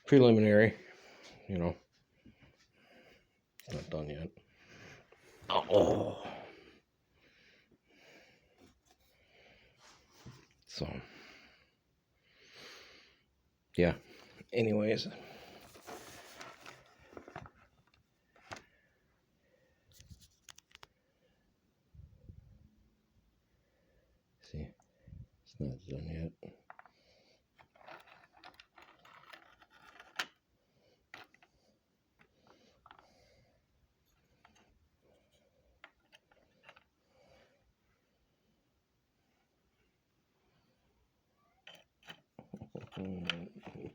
preliminary, you know. It's not done yet. Oh. So, yeah. Anyways. See, it's not done yet.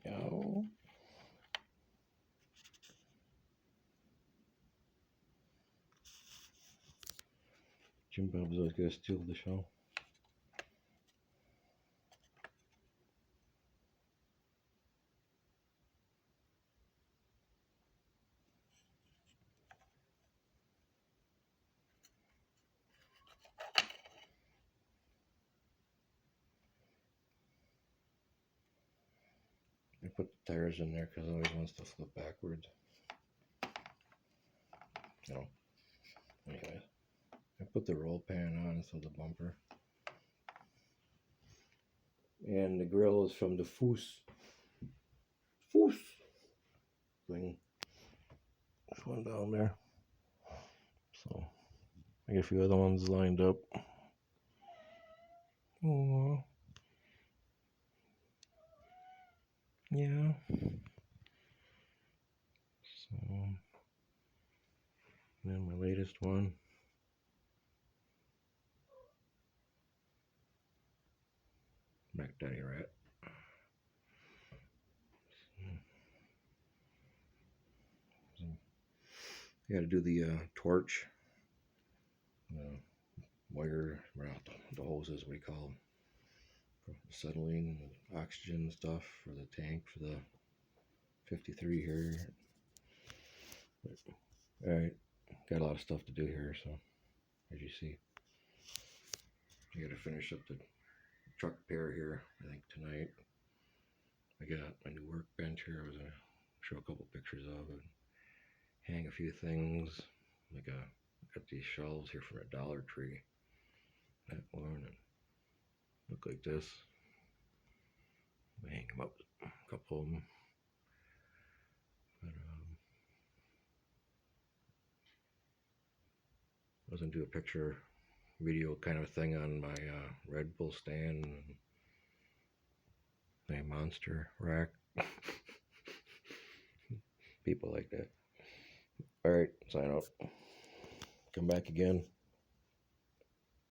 No. Jim Bob's always gonna steal the show. I put the tires in there because I always wants to flip backwards. No. Anyways, I put the roll pan on, so the bumper. And the grill is from the Foos thing. There's one down there. So I got a few other ones lined up. Oh, yeah. So then my latest one. Back Daddy Rat. You got to do the torch, wire, the hoses, what do you call them? For acetylene, oxygen stuff for the tank for the 53 here. Alright, got a lot of stuff to do here, so as you see, I got to finish up the truck repair here, I think tonight. I got my new workbench here. I was going to show a couple pictures of it. Hang a few things. I got these shelves here from a Dollar Tree. That one, and look like this. I hang them up, a couple of them. But I was going to do a picture video kind of thing on my Red Bull stand and my monster rack. People like that. Alright, sign out. Come back again.